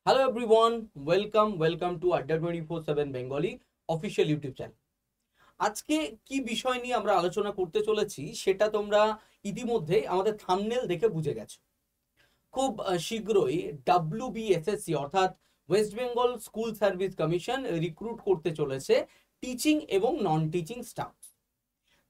Hello everyone, welcome to আড্ডা 24/7 Bengali official YouTube channel. আজকে কি বিষয় নিয়ে আমরা আলোচনা করতে চলেছি সেটা তোমরা ইতিমধ্যে আমাদের থাম্বনেল দেখে বুঝে গেছো। খুব শীঘ্রই WBSSC অর্থাৎ West Bengal school service commission recruit করতে চলেছে টিচিং এবং নন টিচিং স্টাফ।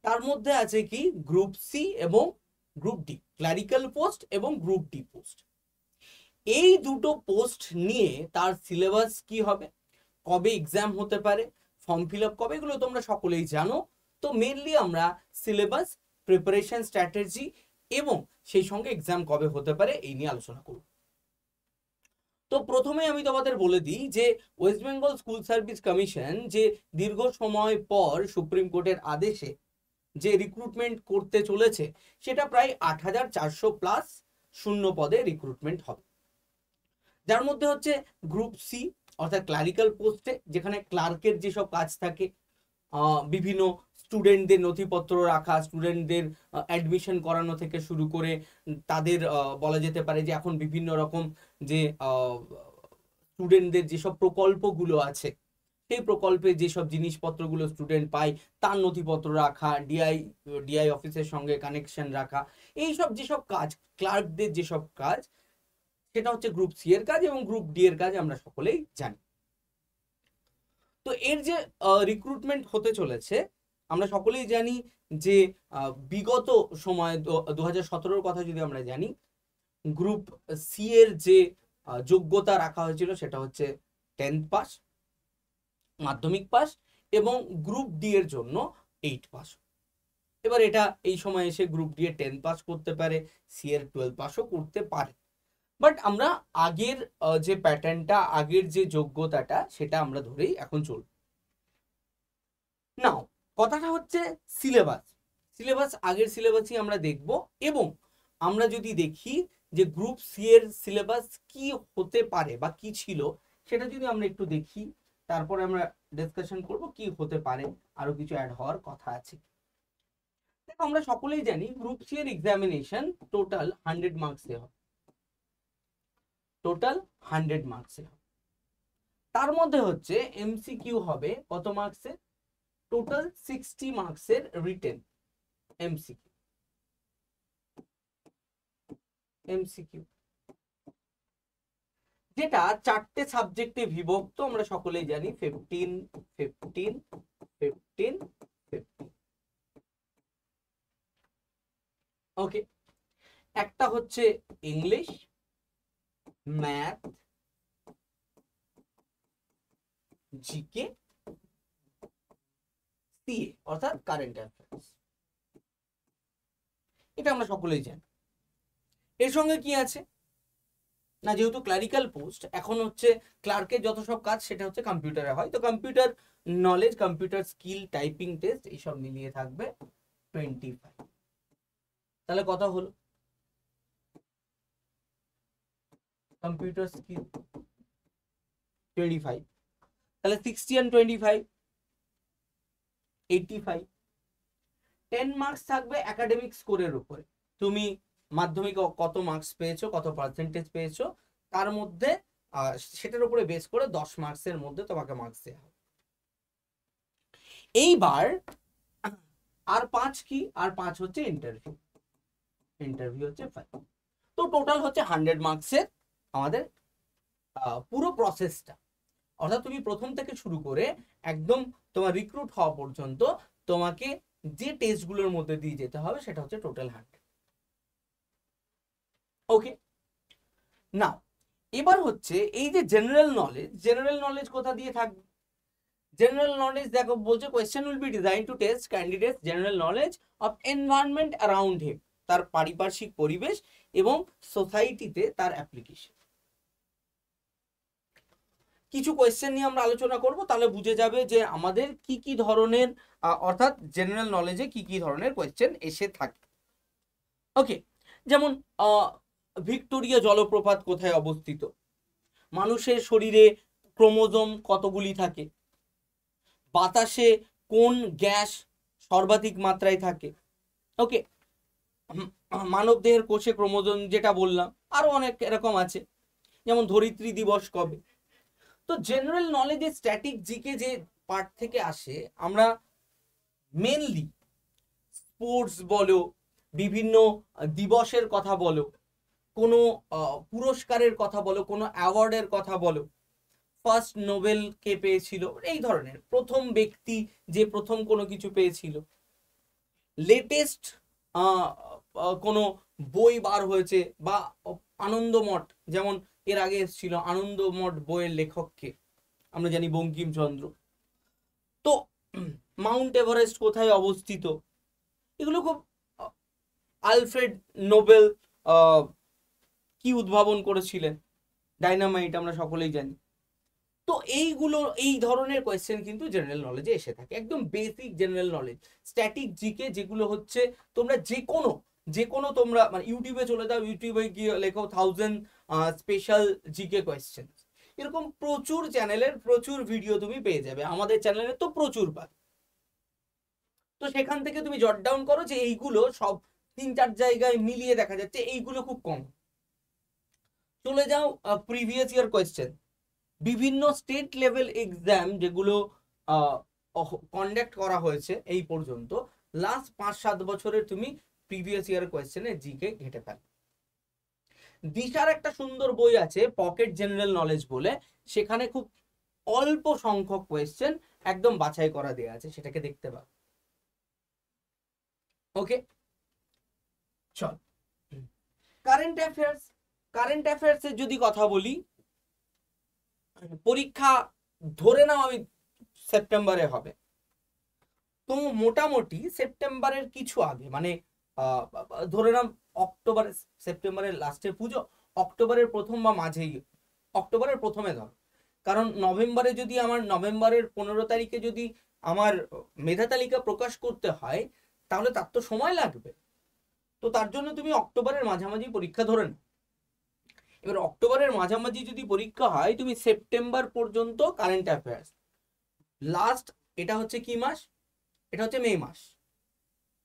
তার মধ্যে আছে কি গ্রুপ সি এবং গ্রুপ ডি, ক্লারিক্যাল পোস্ট এবং গ্রুপ ডি পোস্ট। এই দুটো পোস্ট নিয়ে তার সিলেবাস কি হবে, কবে এক্সাম হতে পারে, ফর্ম ফিল আপ কবে, এগুলো তোমরা সকলেই জানো। তো মেনলি আমরা সিলেবাস, প্রিপারেশন স্ট্র্যাটেজি এবং সেই সঙ্গে এক্সাম কবে হতে পারে এই নিয়ে আলোচনা করব। তো প্রথমে আমি তোমাদের বলে দিই যে West Bengal school service commission যে দীর্ঘ সময় পর সুপ্রিম কোর্টের আদেশে যে রিক্রুটমেন্ট করতে চলেছে সেটা প্রায় 8,400 প্লাস শূন্য পদে রিক্রুটমেন্ট হবে, যার মধ্যে হচ্ছে গ্রুপ সি অর্থাৎ ক্লারিক্যাল পোস্টে, যেখানে ক্লার্কের যেসব কাজ থাকে, বিভিন্ন স্টুডেন্টদের নথিপত্র রাখা, স্টুডেন্টদের অ্যাডমিশন করানো থেকে শুরু করে তাদের বলা যেতে পারে যে এখন বিভিন্ন রকম যে স্টুডেন্টদের যেসব প্রকল্পগুলো আছে সেই প্রকল্পে যেসব জিনিসপত্রগুলো স্টুডেন্ট পায় তার নথিপত্র রাখা, ডিআই অফিসের সঙ্গে কানেকশন রাখা, এইসব যেসব কাজ, ক্লার্কদের যেসব কাজ, সেটা হচ্ছে গ্রুপ সি এর কাজ এবং গ্রুপ ডি এর কাজ আমরা সকলেই জানি। তো এর যে রিক্রুটমেন্ট হতে চলেছে আমরা সকলেই জানি যে বিগত সময় 2017-র কথা যদি আমরা জানি, গ্রুপ সি এর যে যোগ্যতা রাখা হয়েছিল সেটা হচ্ছে 10th পাস, মাধ্যমিক পাস, এবং গ্রুপ ডি এর জন্য 8 পাস। এবার এটা এই সময় এসে গ্রুপ ডি এর 10 পাস করতে পারে, সি এর 12 পাসও করতে পারে। বাট আমরা আগের যে প্যাটার্নটা, আগের যে যোগ্যতাটা সেটা আমরা ধরেই এখন চলব। নাও কথাটা হচ্ছে সিলেবাস আগের সিলেবাসই আমরা দেখব, এবং আমরা যদি দেখি যে গ্রুপ সি এর সিলেবাস কি হতে পারে বা কি ছিল সেটা যদি আমরা একটু দেখি, তারপরে আমরা ডিসকাশন করব কি হতে পারে, আরো কিছু অ্যাড হওয়ার কথা আছে। দেখো আমরা সকলেই জানি গ্রুপ সি এর এক্সামিনেশন টোটাল 100 মার্কসে হবে, টোটাল 100 মার্কসে হবে। তার মধ্যে হচ্ছে এমসিকিউ হবে কত মার্কসের, টোটাল 60 মার্কসের রিটেন এমসিকিউ, যেটা 4টে সাবজেক্টে বিভক্ত। আমরা সকলেই জানি 15 15 15 15। ওকে, একটা হচ্ছে ইংলিশ, ম্যাথ, জিকে, সিএ অর্থাৎ কারেন্ট অ্যাফেয়ার্স। এটা আমরা সকলেই জানি। এর সঙ্গে কি আছে না, যেহেতু ক্লারিক্যাল পোস্ট, এখন হচ্ছে ক্লার্কের যত সব কাজ সেটা হচ্ছে কম্পিউটারে হয়, তো computer knowledge, computer skill, typing test এইসব মিলিয়ে থাকবে 25। তাহলে কথা হলো কম্পিউটার স্কিল 25, তাহলে 60 and 25 85। 10 মার্কস থাকবে একাডেমিক স্কোরের উপরে, তুমি মাধ্যমিকে কত মার্কস পেয়েছো, কত পার্সেন্টেজ পেয়েছো, তার মধ্যে সেটার উপরে বেস করে 10 মার্কসের মধ্যে তোমাকে মার্কস দেওয়া হবে। এইবার আর 5 কি, আর 5 হচ্ছে ইন্টারভিউ হচ্ছে 5। তো টোটাল হচ্ছে 100 মার্কসের আমাদের পুরো প্রসেসটা, অর্থাৎ তুমি প্রথম থেকে শুরু করে একদম তোমার রিক্রুট হওয়া পর্যন্ত তোমাকে যে টেস্টগুলোর মধ্যে দিয়ে যেতে হবে সেটা হচ্ছে টোটাল 100। ওকে, না এবার হচ্ছে এই যে জেনারেল নলেজ কোথা দিয়ে থাকবে। জেনারেল নলেজ দেখো বলছে question will be design to test candidates general knowledge of environment around him, তার পারিপার্শ্বিক পরিবেশ এবং সোসাইটিতে তার অ্যাপ্লিকেশন। কিছু কোয়েশ্চেন নিয়ে আমরা আলোচনা করব, তাহলে বুঝে যাবে যে আমাদের কি কি ধরনের অর্থাৎ জেনারেল নলেজে কি কি ধরনের কোয়েশ্চেন এসে থাকে। ওকে, যেমন ভিক্টোরিয়া জলপ্রপাত কোথায় অবস্থিত, মানুষের শরীরে ক্রোমোজোম কতগুলি থাকে, বাতাসে কোন গ্যাস সর্বাধিক মাত্রায় থাকে। ওকে, মানব দেহের কোষে ক্রোমোজোম যেটা বললাম, আরো অনেক এরকম আছে। যেমন ধরিত্রী দিবস কবে। তো জেনারেল নলেজে স্ট্যাটিক জিকে যে পার্ট থেকে আসে, আমরা মেনলি স্পোর্টস বলো, বিভিন্ন দিবসের কথা বলো, কোনো পুরস্কারের কথা বলো, কোনো অ্যাওয়ার্ডের কথা বলো, ফার্স্ট নোবেল কে পেয়েছিল, এই ধরনের প্রথম ব্যক্তি যে প্রথম কোনো কিছু পেয়েছিল, লেটেস্ট কোনো বই বার হয়েছে, বা আনন্দমঠ, যেমন এর আগে এসেছিল আনন্দমঠ বইয়ের লেখককে আমরা জানি বঙ্কিমচন্দ্র। তো মাউন্ট এভারেস্ট কোথায় অবস্থিত, এগুলো খুব, আলফ্রেড নোবেল কি উদ্ভাবন করেছিলেন, ডাইনামাইট, আমরা সকলেই জানি। তো এইগুলো, এই ধরনের কোয়েশ্চেন কিন্তু জেনারেল নলেজে এসে থাকে, একদম basic general knowledge. Static GK যেগুলো হচ্ছে, তোমরা যে কোনো তোমরা মানে ইউটিউবে চলে যাও, ইউটিউবে গিয়ে লেখো 1000 স্পেশাল জিকে কোয়েশ্চেন, এরকম প্রচুর চ্যানেলের প্রচুর ভিডিও তুমি পেয়ে যাবে, আমাদের চ্যানেলে তো প্রচুর পাবে। তো সেখান থেকে তুমি জট ডাউন করো যে এইগুলো সব 3-4 জায়গায় মিলিয়ে দেখা যাচ্ছে এইগুলো খুব কম। চলে যাও প্রিভিয়াস ইয়ার কোয়েশ্চেন, বিভিন্ন স্টেট লেভেল এক্সাম যেগুলো কন্ডাক্ট করা হয়েছে এই পর্যন্ত, লাস্ট 5-7 বছরের তুমি প্রিভিয়াস ইয়ার কোয়েশ্চেনে জিকে ঘেটে ফেল। দিশার একটা সুন্দর বই আছে পকেট জেনারেল নলেজ বলে, সেখানে খুব অল্প সংখ্যক কোয়েশ্চেন একদম বাছাই করা দেয়া আছে, সেটাকে দেখতে পাও। ওকে, চল কারেন্ট অ্যাফেয়ার্স এর যদি কথা বলি, পরীক্ষা ধরে নাও আমি সেপ্টেম্বরে হবে, তো মোটামুটি সেপ্টেম্বরের কিছু আগে, মানে ধরে নাও সেপ্টেম্বরের লাস্টে পুজো, অক্টোবরের প্রথম বা মাঝেই, অক্টোবরের প্রথমে ধর, কারণ নভেম্বরে যদি আমার নভেম্বরের 15 তারিখে যদি আমার মেধা তালিকা প্রকাশ করতে হয়, তাহলে তার তো সময় লাগবে। তো তার জন্য তুমি অক্টোবরের মাঝামাঝি পরীক্ষা ধরে নাও। এবার অক্টোবরের মাঝামাঝি যদি পরীক্ষা হয়, তুমি সেপ্টেম্বর পর্যন্ত কারেন্ট অ্যাফেয়ার্স, লাস্ট এটা হচ্ছে কি মাস, এটা হচ্ছে মে মাস,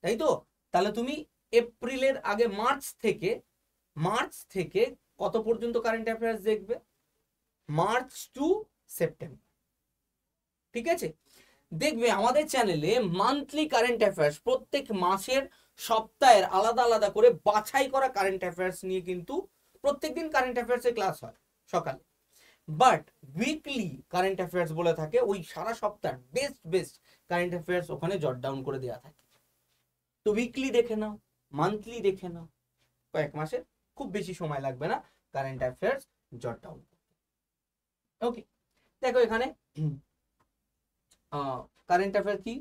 তাই তো? তাহলে তুমি এপ্রিলের আগে মার্চ থেকে কত পর্যন্ত কারেন্ট অ্যাফেয়ার্স দেখবে, মার্চ টু সেপ্টেম্বর, ঠিক আছে? দেখবে আমাদের চ্যানেলে মান্থলি কারেন্ট অ্যাফেয়ার্স, প্রত্যেক মাসের সপ্তাহের আলাদা আলাদা করে বাছাই করা কারেন্ট অ্যাফেয়ার্স নিয়ে কিন্তু প্রত্যেকদিন কারেন্ট অ্যাফেয়ার্সের ক্লাস হয় সকালে, বাট উইকলি কারেন্ট অ্যাফেয়ার্স বলে থাকে, ওই সারা সপ্তাহ বেস্ট কারেন্ট অ্যাফেয়ার্স ওখানে জট ডাউন করে দেওয়া থাকে। তো উইকলি দেখে নাও, মান্থলি দেখে নাও, কয়েক মাসের খুব বেশি সময় লাগবে না কারেন্ট অ্যাফেয়ার্স জট ডাউন। ওকে, দেখো এখানে কারেন্ট অ্যাফেয়ার কি,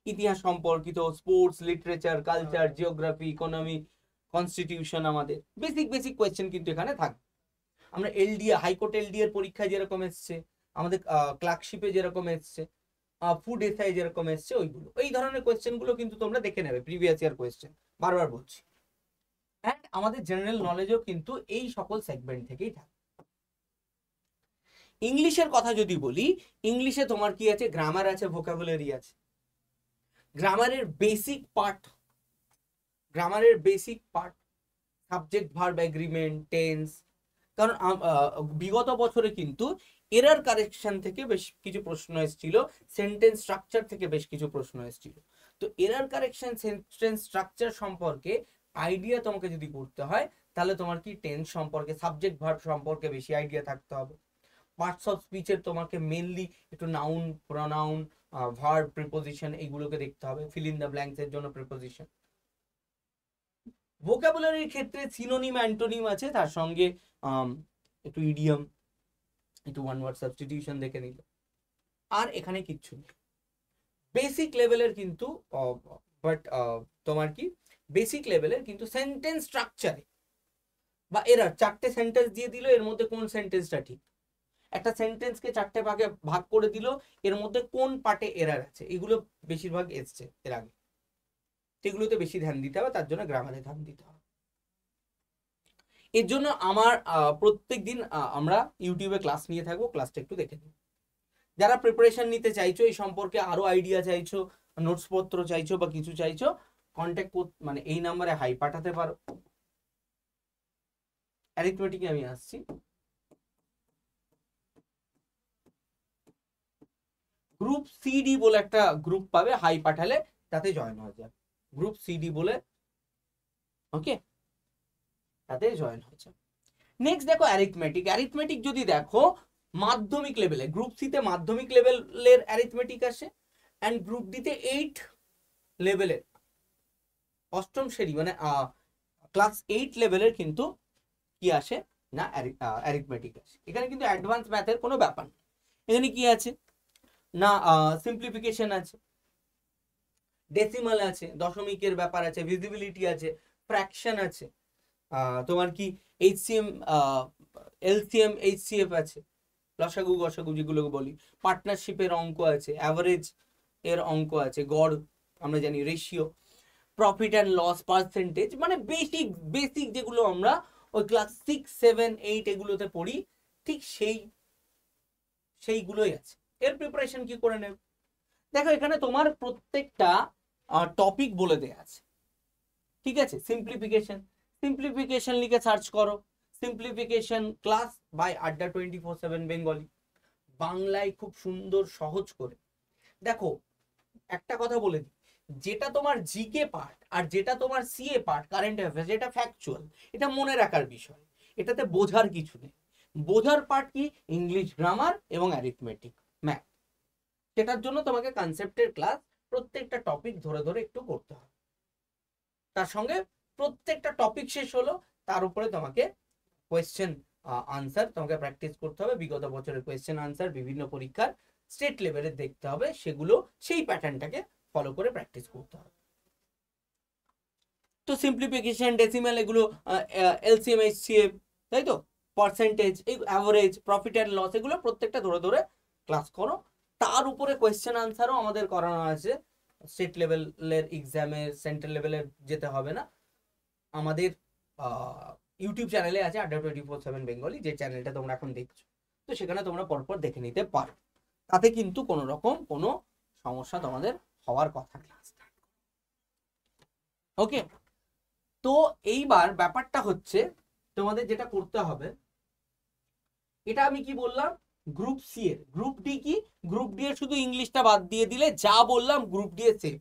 ইতিহাস সম্পর্কিত, sports, literature, culture, geography, economy, constitution, আমাদের বেসিক কোয়েশ্চেন কিন্তু এখানে থাকবে। আমরা এলডিএ, হাইকোর্ট এলডিএ এর পরীক্ষায় যেরকম এসছে, আমাদের ক্লার্কশিপে যেরকম এসছে, ফুড এসআই যেরকম এসছে, ওইগুলো, এই ধরনের কোয়েশ্চেন গুলো কিন্তু তোমরা দেখে নেবে, প্রিভিয়াস ইয়ার কোয়েশ্চেন, বারবার বলছি। অ্যান্ড আমাদের জেনারেল নলেজও কিন্তু এই সকল সেগমেন্ট থেকেই থাকে। ইংলিশের কথা যদি বলি, ইংলিশে তোমার কি আছে, গ্রামার আছে, ভোকাবুলারি আছে। গ্রামারের basic part subject, verb, agreement, tense, কারণ বিগত বছরে কিন্তু এরার কারেকশন থেকে বেশ কিছু প্রশ্ন এসেছিল, সেন্টেন্স স্ট্রাকচার থেকে বেশ কিছু প্রশ্ন এসেছিল। তো এরার কারেকশন, সেন্টেন্স স্ট্রাকচার সম্পর্কে আইডিয়া তোমাকে যদি করতে হয়, তাহলে তোমার কি টেন্স সম্পর্কে, সাবজেক্ট ভার্ব সম্পর্কে বেশি আইডিয়া থাকতে হবে। পার্টস অফ স্পিচের তোমাকে মেনলি একটু নাউন, প্রোনাউন, ভার্ব, প্রিপোজিশন, এইগুলোকে দেখতে হবে, ফিল ইন দ্য ব্ল্যাঙ্কস এর জন্য প্রিপোজিশন। ভোকাবুলারির ক্ষেত্রে সিনোনিম, অ্যান্টোনিম আছে, তার সঙ্গে একটু ইডিয়ম, একটু ওয়ান ওয়ার্ড সাবস্টিটিউশন দেখে নিল, আর এখানে কিচ্ছু নেই। বেসিক লেভেলের কিন্তু তোমার কি বেসিক লেভেলের কিন্তু সেন্টেন্স স্ট্রাকচারে বা এরার, 4টে সেন্টেন্স দিয়ে দিল, এর মধ্যে কোন সেন্টেন্সটা ঠিক, একটা সেন্টেন্সকে 4টে ভাগে ভাগ করে দিল, এর মধ্যে কোন পার্টে এরার আছে, এগুলো বেশিরভাগ এসছে এর আগে, সেগুলোতে বেশি ধ্যান দিতে হবে, তার জন্য গ্রামারে ধ্যান দিতে হবে। এর জন্য আমার প্রত্যেক দিন আমরা ইউটিউবে ক্লাস নিয়ে থাকবো, ক্লাসটা একটু দেখে নিন। যারা প্রিপারেশন নিতে চাইছো, এই সম্পর্কে আরো আইডিয়া চাইছো, নোটস পত্র চাইছো বা কিছু চাইছো, কন্ট্যাক্ট মানে এই নাম্বারে হাই পাঠাতে পারো। অ্যারিথমেটিকে আমি আসছি, গ্রুপ সিডি বলে একটা গ্রুপ পাবে, হাই পাঠালে তাতে জয়েন হয়ে যাবে, গ্রুপ সিডি বলে, ওকে, তাতে জয়েন হয়ে যাবে। নেক্সট দেখো অ্যারিথমেটিক। অ্যারিথমেটিক যদি দেখো মাধ্যমিক লেভেলে, গ্রুপ সিতে মাধ্যমিক লেভেলের অ্যারিথমেটিক আসে, অ্যান্ড গ্রুপ ডিতে 8 লেভেলের, অষ্টম শ্রেণী মানে ক্লাস 8 লেভেলের কিন্তু কি আসে না অ্যারিথমেটিক আসে। এখানে কিন্তু অ্যাডভান্স ম্যাথের কোনো ব্যাপার নেই। এখানে কি আছে না সিম্পলিফিকেশন আছে, ডেসিমাল আছে, দশমিকের ব্যাপার আছে, ভিজিবিলিটি আছে, ফ্র্যাকশন আছে, তোমার কি এইচসিএম, এলসিএম, এইচসিএফ আছে, লসাগু গসাগু যেগুলো বলি, পার্টনারশিপের অঙ্ক আছে, অ্যাভারেজ এর অঙ্ক আছে, গড় আমরা জানি, ratio, profit and loss, percentage, মানে বেসিক বেসিক যেগুলো আমরা ওই ক্লাস 6, 7, 8 এগুলোতে পড়ি, ঠিক সেইগুলোই আছে। এর প্রিপারেশন কি করে নেব দেখো, এখানে তোমার প্রত্যেকটা টপিক বলে দেয়া আছে, ঠিক আছে। সিম্পলিফিকেশন লিখে সার্চ করো, সিম্পলিফিকেশন ক্লাস বাই আড্ডা 24/7 বেঙ্গলি, বাংলায় খুব সুন্দর সহজ করে। দেখো একটা কথা বলে দিই, যেটা তোমার জিকে পার্ট আর যেটা তোমার সিএ পার্ট, কারেন্ট অ্যাফেয়ার্স, যেটা ফ্যাকচুয়াল, এটা মনে রাখার বিষয়, এটাতে বোঝার কিছু নেই। বোঝার পার্ট কি ইংলিশ গ্রামার এবং অ্যারিথমেটিক, ম্যাথ। সেটার জন্য তোমাকে কনসেপ্টের ক্লাস প্রত্যেকটা টপিক ধরে ধরে একটু করতে হবে। তার সঙ্গে প্রত্যেকটা টপিক শেষ হলো, তার উপরে তোমাকে কোয়েশ্চেন আনসার তোমাকে প্র্যাকটিস করতে হবে। বিগত বছরের কোয়েশ্চেন আনসার বিভিন্ন পরীক্ষার স্টেট লেভেলে দেখতে হবে, সেগুলো সেই প্যাটার্নটাকে ফলো করে প্র্যাকটিস করতে হবে। তো সিম্পলিফিকেশন, ডেসিমাল, এগুলো এলসিএম, এইচসিএফ, তাই তো, পার্সেন্টেজ, এই অ্যাভারেজ, প্রফিট অ্যান্ড লস, এগুলো প্রত্যেকটা ধরে ধরে ক্লাস করো। তার উপরে কোয়েশ্চেন আনসারও আমাদের করানো আছে। স্টেট লেভেলের এক্সামে সেন্ট্রাল লেভেলে যেতে হবে না, আমাদের ইউটিউব চ্যানেলে আছে আড্ডা 24/7 বেঙ্গলি, যে চ্যানেলটা তোমরা এখন দেখছো, তো সেখানে তোমরা পরপর দেখে নিতে পারো। তাতে কিন্তু কোনো রকম কোনো সমস্যা তোমাদের হওয়ার কথা না। ওকে, তো এইবার ব্যাপারটা হচ্ছে তোমাদের যেটা করতে হবে, এটা আমি কি বললাম গ্রুপ সি এর, গ্রুপ ডি কি, গ্রুপ ডি এর শুধু ইংলিশটা বাদ দিয়ে দিলে যা বললাম গ্রুপ ডি এর সেম,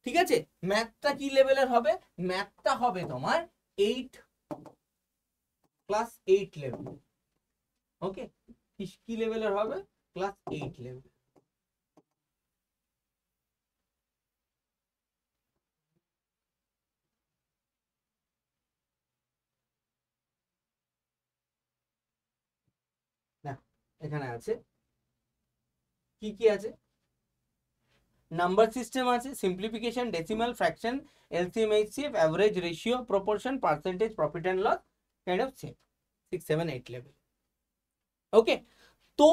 ঠিক আছে। ম্যাথটা কি লেভেলের হবে, ম্যাথটা হবে তোমার 8, ক্লাস 8 লেভেল, ওকে, কি লেভেলের হবে, ক্লাস 8 লেভেল। এখানে আছে কি কি আছে, নাম্বার সিস্টেম আছে, simplification, decimal, fraction, LCM, HCF, average, ratio, proportion, percentage, profit and loss, kind of same 6, 7, 8 level. Okay, তো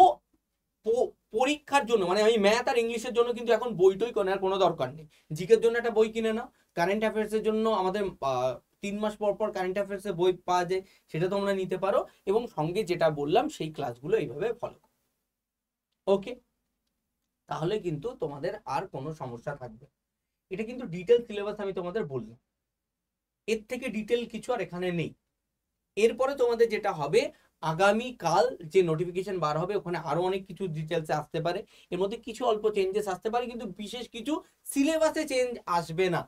পরীক্ষার জন্য মানে আমি ম্যাথ আর ইংলিশের জন্য কিন্তু এখন বই টই কেনার কোনো দরকার নেই। জিকের জন্য একটা বই কিনে নাও, কারেন্ট অ্যাফেয়ার্সের জন্য আমাদের 3 মাস পর পর কারেন্ট অ্যাফেয়ার্সের বই পাওয়া যায়, সেটা তোমরা নিতে পারো, এবং সঙ্গে যেটা বললাম সেই ক্লাসগুলো এইভাবে ফলো করো। ওকে, তাহলে কিন্তু তোমাদের আর কোনো সমস্যা থাকবে। এটা কিন্তু ডিটেল সিলেবাস আমি তোমাদের বললাম, এর থেকে ডিটেল কিছু আর এখানে নেই। এরপরে তোমাদের যেটা হবে, আগামী কাল যে নোটিফিকেশন বার হবে ওখানে আরো অনেক কিছু ডিটেলসে আসতে পারে, এর মধ্যে কিছু অল্প চেঞ্জেস আসতে পারে, কিন্তু বিশেষ কিছু সিলেবাসে চেঞ্জ আসবে না।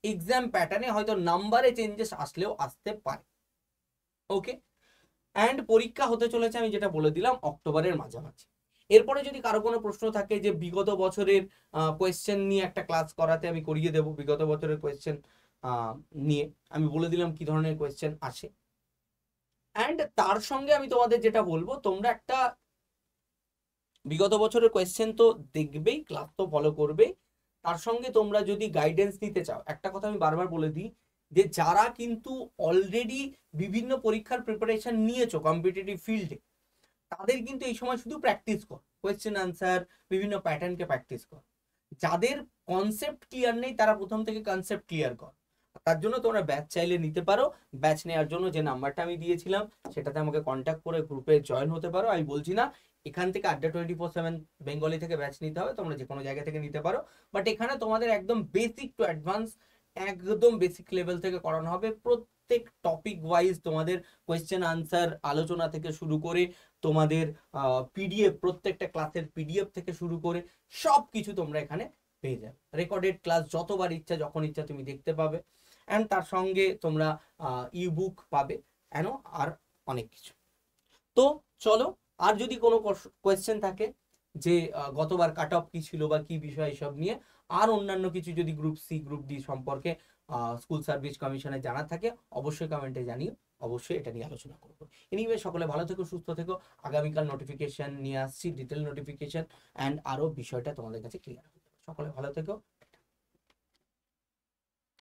এক্সাম প্যাটার্নে হয়তো নাম্বারে চেঞ্জেস আসলেও আসতে পারে। ওকে, অ্যান্ড পরীক্ষা হতে চলেছে আমি যেটা বলে দিলাম অক্টোবরের মাঝামাঝি। এরপরে যদি কারো কোনো প্রশ্ন থাকে যে বিগত বছরের কোয়েশ্চেন নিয়ে একটা ক্লাস করাতে, আমি করিয়ে দেবো। বিগত বছরের কোয়েশ্চেন নিয়ে আমি বলে দিলাম কি ধরনের কোয়েশ্চেন আসে, অ্যান্ড তার সঙ্গে আমি তোমাদের যেটা বলবো, তোমরা একটা বিগত বছরের কোয়েশ্চেন তো দেখবেই, ক্লাস তো ফলো করবে, তার সঙ্গে তোমরা যদি গাইডেন্স নিতে চাও, একটা কথা আমি বারবার বলে দিই, যে যারা কিন্তু অলরেডি বিভিন্ন পরীক্ষার প্রিপারেশন নিয়েছো কম্পিটিটিভ ফিল্ডে, তাদের কিন্তু এই সময় শুধু প্র্যাকটিস কর, কোয়েশ্চেন আনসার, বিভিন্ন প্যাটার্নকে প্র্যাকটিস কর। যাদের কনসেপ্ট ক্লিয়ার নেই তারা প্রথম থেকে কনসেপ্ট ক্লিয়ার কর। তার জন্য তোমরা ব্যাচ চাইলে নিতে পারো। ব্যাচ নেওয়ার জন্য যে নাম্বারটা আমি দিয়েছিলাম সেটাতে আমাকে কন্ট্যাক্ট করে গ্রুপে জয়েন হতে পারো। আমি বলছি না এখান থেকে আড্ডা 24/7 বেঙ্গলি থেকে ব্যাচ নিতে হবে, তোমরা যে কোনো জায়গা থেকে নিতে পারো, বাট এখানে তোমাদের একদম বেসিক টু অ্যাডভান্স, একদম বেসিক লেভেল থেকে করানো হবে। প্রত্যেক টপিক ওয়াইজ তোমাদের কোয়েশ্চেন আনসার আলোচনা থেকে শুরু করে তোমাদের পিডিএফ, প্রত্যেকটা ক্লাসের পিডিএফ থেকে শুরু করে সব কিছু তোমরা এখানে পেয়ে যাবে। রেকর্ডেড ক্লাস যতবার ইচ্ছা যখন ইচ্ছা তুমি দেখতে পাবে, অ্যান্ড তার সঙ্গে তোমরা ইবুক পাবে এনো আর অনেক কিছু। তো চলো, আর যদি কোনো কোয়েশ্চেন থাকে যে গতবার কাট অফ কি ছিল বা কি বিষয় এসব নিয়ে, আর অন্যান্য কিছু যদি গ্রুপ সি গ্রুপ ডি সম্পর্কে স্কুল সার্ভিস কমিশনে জানা থাকে অবশ্যই কমেন্টে জানিও, অবশ্যই এটা নিয়ে আলোচনা করবো। এনিওয়ে সকলে ভালো থেকো, সুস্থ থেকো। আগামীকাল নোটিফিকেশন নিয়ে আসছি, ডিটেল নোটিফিকেশন, অ্যান্ড আরও বিষয়টা তোমাদের কাছে ক্লিয়ার হবে। সকলে ভালো থেকো।